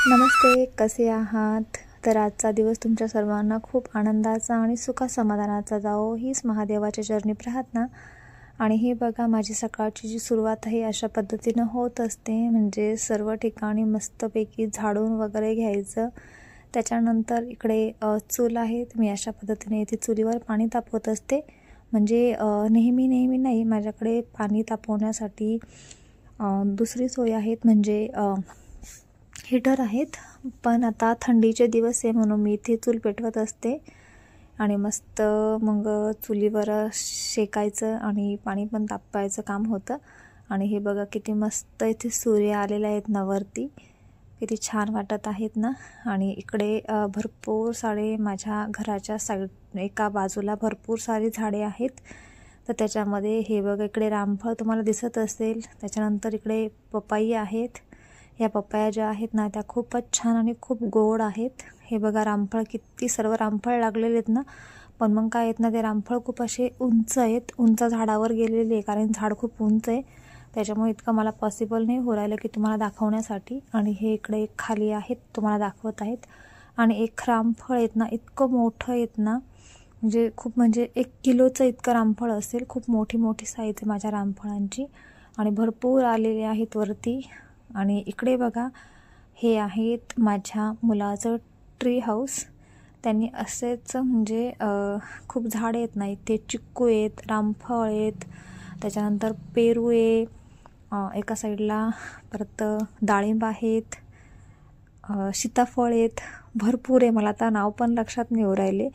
नमस्ते, कसे आहात? तर आजचा दिवस तुमच्या सर्वांना खूप आनंदाचा आणि सुखसमाधानाचा जावो हीच महादेवाच्या चरणी प्रार्थना। आणि हे बघा, माझी सकाळची जी सुरुवात आहे अशा पद्धतीनं होत असते, म्हणजे सर्व ठिकाणी मस्तपैकी झाडून वगैरे घ्यायचं। त्याच्यानंतर इकडे चूल आहे, मी अशा पद्धतीने इथे चुलीवर पाणी तापवत असते। म्हणजे नेहमी नाही, माझ्याकडे पाणी तापवण्यासाठी दुसरी सोय आहेत, म्हणजे हीटर आहेत। पण आता थंडीचे दिवस आहे म्हणून मी इथे चूल पेटवत असते आणि मस्त मग चुलीवर शेकायचं आणि पाणी पण तापवायचं काम होतं। आणि हे बघा किती मस्त इथे सूर्य आलेला आहेत ना वरती, किती छान वाटत आहेत ना। आणि इकडे भरपूर सारे माझ्या घराच्या साईड एका बाजूला भरपूर सारी झाडे आहेत। तर त्याच्यामध्ये हे बघा, इकडे रामफळ तुम्हाला दिसत असेल। त्याच्यानंतर इकडे पपई आहेत। या पपया ज्या आहेत ना त्या खूपच छान आणि खूप गोड आहेत। हे बघा रामफळ, किती सर्व रामफळ लागलेले आहेत ना। पण मग काय आहेत ना, ते रामफळ खूप असे उंच आहेत, उंच झाडावर गेलेले आहे, कारण झाड खूप उंच आहे। त्याच्यामुळे इतकं मला पॉसिबल नाही हो राहिलं की तुम्हाला दाखवण्यासाठी। आणि हे इकडे एक खाली आहेत, तुम्हाला दाखवत आहेत। आणि एक रामफळ आहेत ना, इतकं मोठं आहेत ना, म्हणजे खूप, म्हणजे 1 किलोचं इतकं रामफळ असेल। खूप मोठी साईज आहे माझ्या रामफळांची आणि भरपूर आलेले आहेत वरती। आणि इकडे बघा, हे आहेत माझ्या मुलाचं ट्री हाऊस। त्यांनी असेच म्हणजे खूप झाडे आहेत ना, इथे चिक्कू आहेत, रामफळ आहेत, त्याच्यानंतर पेरू आहे, एका साईडला परत डाळिंब आहेत, सीताफळ आहेत, भरपूर आहे। मला आता नाव पण लक्षात नाही येऊ राहिले,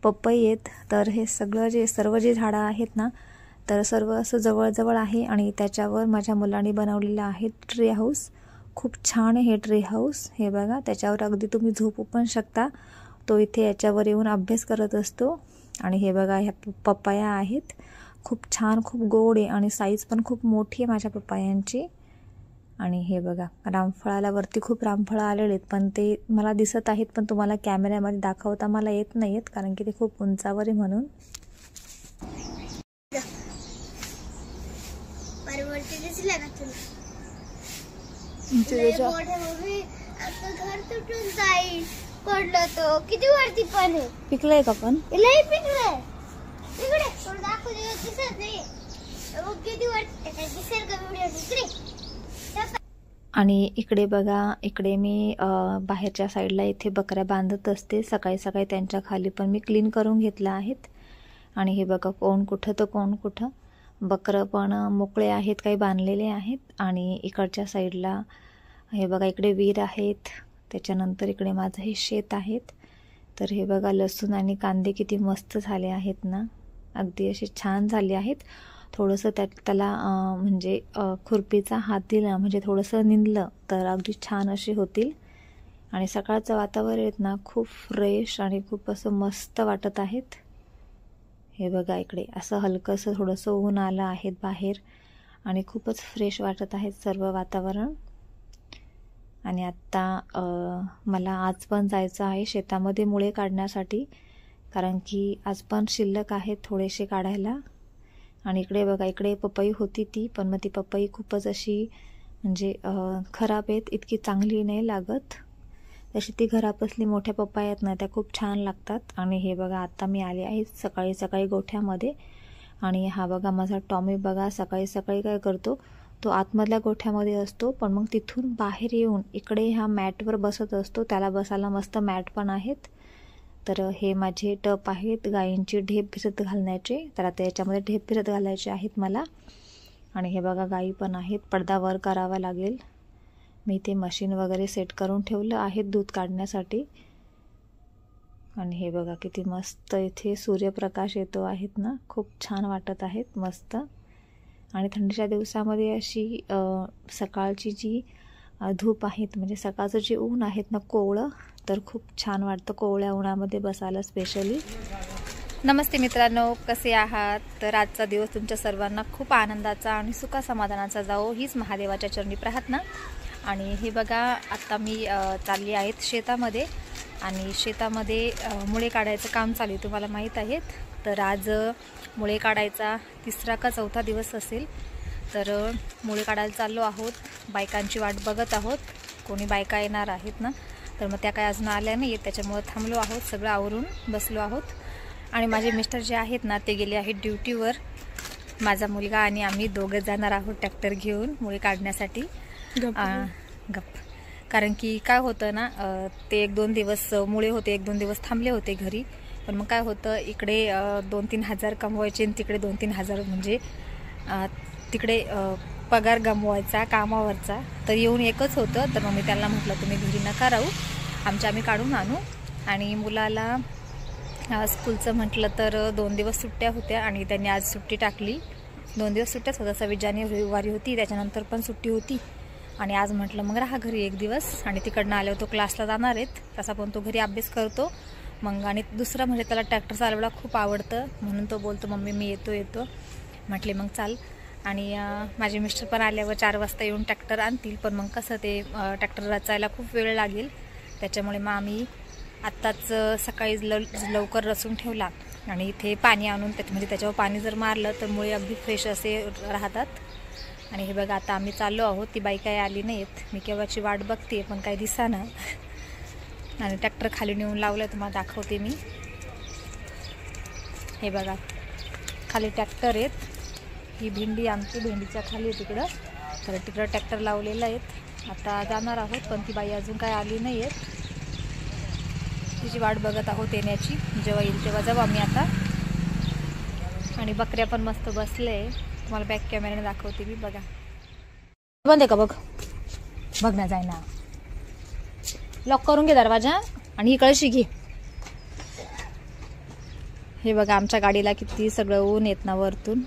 पपई आहेत। तर हे सर्व जे झाडं आहेत ना, तर सर्व असं जवळ आहे आणि त्याच्यावर माझ्या मुलांनी बनवलेलं आहे ट्री हाऊस। खूप छान आहे हे ट्री हाऊस। हे बघा, त्याच्यावर अगदी तुम्ही झोपू पण शकता। तो इथे याच्यावर येऊन अभ्यास करत असतो। आणि हे बघा, ह्या पपया आहेत, खूप छान, खूप गोड आहे आणि साईज पण खूप मोठी आहे माझ्या पपयांची। आणि हे बघा, रामफळाला वरती खूप रामफळं आलेले आहेत, पण ते मला दिसत आहेत, पण तुम्हाला कॅमेऱ्यामध्ये दाखवता मला येत नाहीत, कारण की ते खूप उंचावर आहे म्हणून। घर तुटून जाईल, पडलं तो किती वरती पण आहे। पिकलंय का? पण लई पिकलंय, इकडे थोडं दाखव दे, दिसत नाही किती वरती दिसेल का व्हिडिओ इकडे। आणि इकडे बघा, इकडे मी बाहेरच्या साईडला इथे बकऱ्या बांधत असते। सकाळी त्यांच्या खाली पण मी क्लीन करून घेतलं आहेत। आणि हे बघा, कोण कुठं तर कोण कुठं, बकरं पण मोकळे आहेत, काही बांधलेले आहेत। आणि इकडच्या साईडला हे बघा, इकडे विहीर आहेत, त्याच्यानंतर इकडे माझं हे शेत आहेत। तर हे बघा, लसूण आणि कांदे किती मस्त झाले आहेत ना, अगदी असे छान झाले आहेत। थोडंसं त्याला म्हणजे खुरपीचा हात दिला, म्हणजे थोडंसं निंदलं तर अगदी छान असे होतील। आणि सकाळचं वातावरण आहेत ना, खूप फ्रेश आणि खूप असं मस्त वाटत आहेत। हे बघा, इकडे असं हलकंसं थोडंसं ऊन आलं आहे बाहेर आणि खूपच फ्रेश वाटत आहे सर्व वातावरण। आणि आत्ता मला आज पण जायचं आहे शेतामध्ये मुळे काढण्यासाठी, कारण की आज पण शिल्लक आहेत थोडेसे काढायला। आणि इकडे बघा, इकडे पपई होती ती, पण मग ती पपई खूपच अशी म्हणजे खराब आहेत, इतकी चांगली नाही लागत। तशी ती घरात असली मोठ्या पपया आहेत ना, त्या खूप छान लागतात। आणि हे बघा, आता मी आले आहे सकाळी गोठ्यामध्ये। आणि हा बघा, माझा टॉमी बघा, सकाळी काय करतो, तो आतमधल्या गोठ्यामध्ये असतो, पण मग तिथून बाहेर येऊन इकडे ह्या मॅटवर बसत असतो। त्याला बसायला मस्त मॅट पण आहेत। तर हे माझे टप आहेत गायींची ढेप भिजत घालण्याचे, तर आता याच्यामध्ये ढेप भिजत घालायचे आहेत मला। आणि हे बघा, गायी पण आहेत, पडदा वर करावा लागेल। मी ते मशीन वगैरे सेट करून ठेवलं आहे दूध काढण्यासाठी। आणि हे बघा, किती मस्त इथे सूर्यप्रकाश येतो आहेत ना, खूप छान वाटत आहेत, मस्त। आणि थंडीच्या दिवसामध्ये अशी सकाळची जी धूप आहेत, म्हणजे सकाळचं जे ऊन आहेत ना कोवळं, तर खूप छान वाटतं कोवळ्या उन्हामध्ये बसायला स्पेशली। नमस्ते मित्रांनो, कसे आहात? तर आजचा दिवस तुमच्या सर्वांना खूप आनंदाचा आणि सुखसमाधानाचा जावो हीच महादेवाच्या चरणी प्रार्थना। आणि हे बघा, आता मी चालली आहेत शेतामध्ये, आणि शेतामध्ये मुळे काढायचं काम चालू आहे, तुम्हाला माहीत आहेत। तर आज मुळे काढायचा 3रा का 4था दिवस असेल। तर मुळे काढायला चाललो आहोत, बायकांची वाट बघत आहोत। कोणी बायका येणार आहेत ना, तर मग त्या काय अजून आल्या नाही. त्याच्यामुळे थांबलो आहोत, सगळं आवरून बसलो आहोत. आणि माझे मिस्टर जे आहेत ना ते गेले आहेत ड्युटीवर. माझा मुलगा आणि आम्ही दोघं जाणार आहोत ट्रॅक्टर घेऊन मुळे काढण्यासाठी. गप्प. कारण की काय होतं ना, ते 1-2 दिवस मुळे होते, 1-2 दिवस थांबले होते घरी. पण मग काय होतं, इकडे 2-3 हजार कमवायचे आणि तिकडे 2-3 हजार म्हणजे तिकडे पगार गमवायचा कामावरचा. तर येऊन एकच होतं. तर मग मी त्यांना म्हटलं तुम्ही घरी नका राहू, आम्ही काढून आणू. आणि मुलाला स्कूलचं म्हटलं तर 2 दिवस सुट्ट्या होत्या आणि त्यांनी आज सुट्टी टाकली. 2 दिवस सुट्ट्याच होत्या, 26 जानेवारी रविवारी होती, त्याच्यानंतर पण सुट्टी होती. आणि आज म्हटलं मग राहा घरी 1 दिवस. आणि तिकडनं आल्यावर तो क्लासला जाणार आहेत, तसा पण तो घरी अभ्यास करतो. मग आणि दुसरं म्हणजे त्याला ट्रॅक्टर चालवायला खूप आवडतं, म्हणून तो बोलतो मम्मी मी येतो. म्हटले मग चाल. आणि माझे मिस्टर पण आल्यावर 4 वाजता येऊन ट्रॅक्टर आणतील. पण मग कसं ते ट्रॅक्टर रचायला खूप वेळ लागेल, त्याच्यामुळे मग आम्ही आत्ताच सकाळी लवकर रचून ठेवला. आणि इथे पाणी आणून म्हणजे त्याच्यावर पाणी जर मारलं तर मुळे अगदी फ्रेश असे राहतात. आणि हे बघा आता आम्ही चाललो आहोत. ती बाई काही आली नाहीत, मी केव्हाची वाट बघते पण काही दिसेना. आणि ट्रॅक्टर खाली नेऊन लावलं तुम्हाला दाखवते मी. हे बघा खाली ट्रॅक्टर आहेत. ही भेंडी आमची भेंडीच्या खाली आहे तिकडं. तर तिकडं ट्रॅक्टर लावलेलं आहेत. आता जाणार आहोत पण ती बाई अजून काय आली नाही आहेत. तिची वाट बघत आहोत येण्याची. जेव्हा येईल तेव्हा जाऊ आम्ही आता. आणि बकऱ्या पण मस्त बसले, तुम्हाला बॅक कॅमेऱ्याने दाखवते मी. बघा बंद आहे का बघ ना, जाय ना, लॉक करून घे दरवाजा आणि इकडे घे. हे बघा आमच्या गाडीला किती सगळं ऊन येत ना वरतून.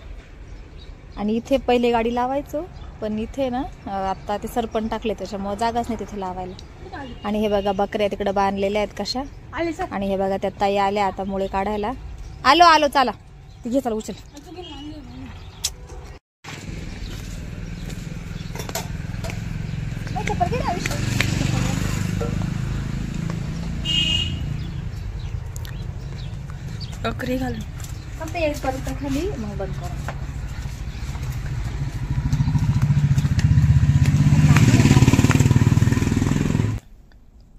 आणि इथे पहिले गाडी लावायचो पण इथे ना आता ते सरपण टाकले त्याच्यामुळे जागाच नाही तिथे लावायला. आणि हे बघा बकऱ्या तिकडे बांधलेल्या आहेत कशा. आणि हे बघा त्यात ताई आल्या आता मुळे काढायला. आलो चला ती घे, चला उचल. बकरी घालून फक्त येईपर्यंत खाली मग बंद करा.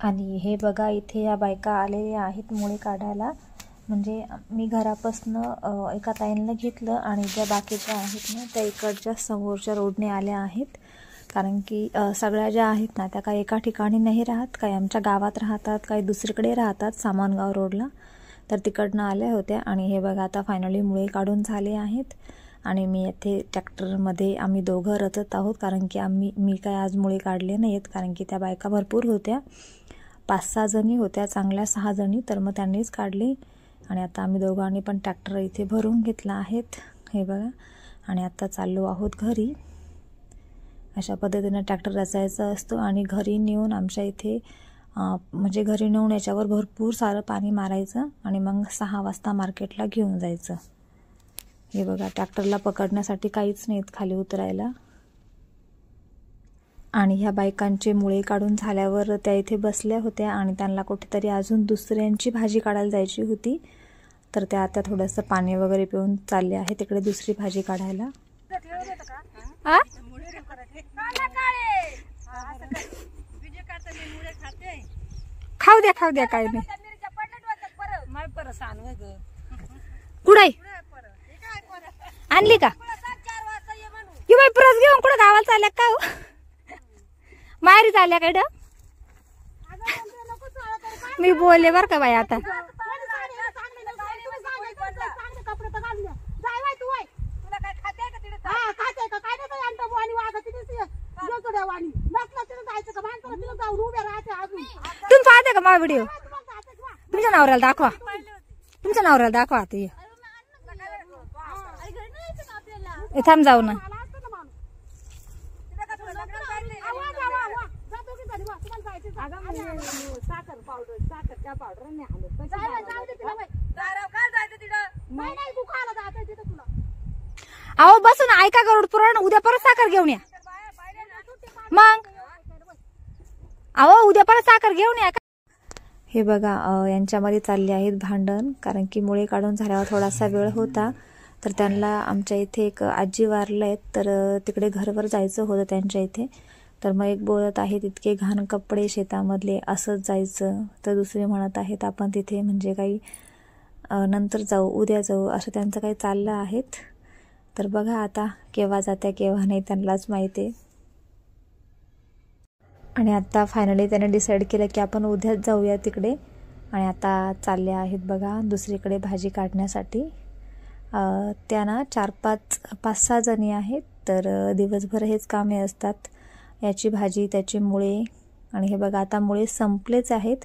आणि हे बघा इथे या बायका आलेल्या आहेत मुळे काढायला. म्हणजे मी घरापासून एका ताईंना घेतलं आणि ज्या बाकीच्या आहेत ना त्या इकडच्या समोरच्या रोडने आल्या आहेत. कारण की सगळ्या ज्या आहेत ना त्या काही एका ठिकाणी नाही राहत, काही आमच्या गावात राहतात, काही दुसरीकडे राहतात सामानगाव रोडला. तर तिकडनं आल्या होत्या. आणि हे बघा आता फायनली मुळे काढून झाले आहेत. आणि मी येथे ट्रॅक्टरमध्ये आम्ही दोघं रचत आहोत. कारण की मी काय आज मुळे काढले नाही आहेत, कारण की त्या बायका भरपूर होत्या, 5-6 जणी होत्या, चांगल्या 6 जणी. तर मग त्यांनीच काढली. आणि आता आम्ही दोघांनी पण ट्रॅक्टर इथे भरून घेतला आहेत. हे बघा. आणि आता चाललो आहोत घरी. अशा पद्धतीने ट्रॅक्टर रचायचा असतो. आणि घरी नेऊन आमच्या इथे म्हणजे घरी नेऊन याच्यावर भरपूर सारं पाणी मारायचं आणि मग 6 वाजता मार्केटला घेऊन जायचं. हे बघा ट्रॅक्टरला पकडण्यासाठी काहीच नाहीत खाली उतरायला. आणि ह्या बायकांचे मुळे काढून झाल्यावर त्या इथे बसल्या होत्या आणि त्यांना कुठेतरी अजून दुसऱ्यांची भाजी काढायला जायची होती. तर त्या आता थोडंसं पाणी वगैरे पिऊन चालले आहे तिकडे दुसरी भाजी काढायला. खाऊ द्या काय नाही. कुठे आणली का परत घेऊन कुठं गावाला चालल्या का माहेरी चालल्या काय? मी बोलले बर का बाई आता. तुम्ही पाहते का माझा व्हिडिओ? तुमच्या नवऱ्याला दाखवा, तुमच्या नवऱ्याला दाखवा. आता थांब जाऊ ना. अहो बसून ऐका गरुड पुराण, उद्या परत साखर घेऊन या. मग अहो उद्या परत साखर घेऊन या. हे बघा यांच्यामध्ये चालले आहेत भांडण. कारण की मुळे काढून झाल्यावर थोडासा वेळ होता. तर त्यांना आमच्या इथे एक आजी वारले आहेत, तर तिकडे घरवर जायचं होतं त्यांच्या इथे. तर मग एक बोलत आहे तितके घाण कपडे शेतामधले, असंच जायचं. तर दुसरे म्हणत आहेत आपण तिथे म्हणजे काही नंतर जाऊ, उद्या जाऊ, असं त्यांचं काही चाललं आहेत. तर बघा आता केव्हा जात्या केव्हा नाही त्यांनाच माहिती आहे. आणि आता फायनली त्याने डिसाईड केलं की आपण उद्याच जाऊया तिकडे. आणि आता चालले आहेत बघा दुसरीकडे भाजी काढण्यासाठी. त्या ना 5-6 जणी आहेत. तर दिवसभर हेच कामे असतात, याची भाजी त्याची मुळे. आणि हे बघा आता मुळे संपलेच आहेत,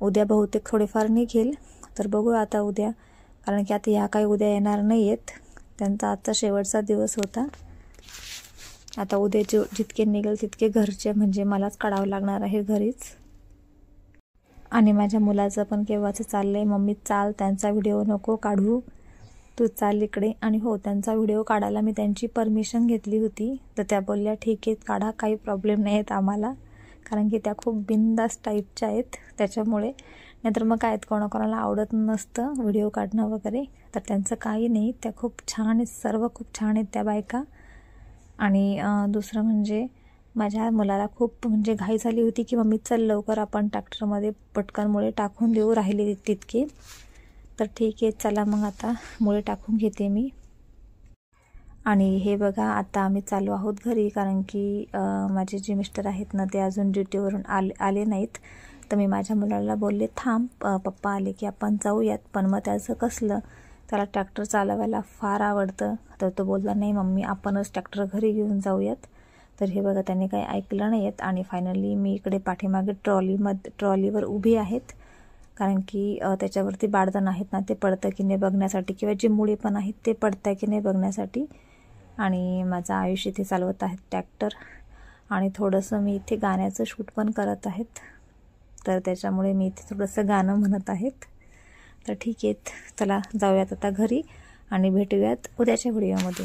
उद्या बहुतेक थोडेफार निघेल. तर बघू आता उद्या, कारण की आता ह्या काही उद्या येणार नाही आहेत, त्यांचा आजचा शेवटचा दिवस होता. आता उद्या जितके निघेल तितके घरचे म्हणजे मलाच काढावं लागणार आहे घरीच. आणि माझ्या मुलाचं पण केव्हाचं चाललंय, मम्मी चाल, त्यांचा व्हिडिओ नको काढू, तू चाल इकडे. आणि हो, त्यांचा व्हिडिओ काढायला मी त्यांची परमिशन घेतली होती. तर त्या बोलल्या ठीक आहे काढा, काही प्रॉब्लेम नाही आहेत आम्हाला, कारण की त्या खूप बिंदास टाईपच्या आहेत त्याच्यामुळे. नाहीतर मग काय कोणाकोणाला आवडत नसतं व्हिडिओ काढणं वगैरे. तर त्यांचं काही नाही, त्या खूप छान आहेत, सर्व खूप छान आहेत त्या बायका. आणि दुसरं म्हणजे माझ्या मुलाला खूप म्हणजे घाई झाली होती की मम्मी चल लवकर आपण ट्रॅक्टरमध्ये पटकन मुळे टाकून देऊ, राहिले तितके. तर ठीक आहे चला मग आता मुळे टाकून घेते मी. आणि हे बघा आता आम्ही चालू आहोत घरी, कारण की माझे जे मिस्टर आहेत ना ते अजून ड्युटीवरून आले नाहीत. तर मी माझ्या मुलाला बोलले थांब, पप्पा आले की आपण जाऊयात. पण मग त्याचं कसलं, त्याला ट्रॅक्टर चालवायला फार आवडतं. तर तो बोलला नाही मम्मी आपणच ट्रॅक्टर घरी घेऊन जाऊयात. तर हे बघा त्यांनी काही ऐकलं नाही आहेत. आणि फायनली मी इकडे पाठीमागे ट्रॉलीवर उभी आहेत, कारण की त्याच्यावरती बाळदान आहेत ना ते पडतं की नाही बघण्यासाठी, किंवा जे मुळे पण आहेत ते पडतं की नाही बघण्यासाठी. आणि माझं आयुष्य इथे चालवत आहेत ट्रॅक्टर. आणि थोडंसं मी इथे गाण्याचं शूट पण करत आहेत, तर त्याच्यामुळे मी इथे थोडंसं गाणं म्हणत आहेत. तर ठीक आहे चला जाऊयात आता घरी आणि भेटूयात उद्याच्या व्हिडिओमध्ये.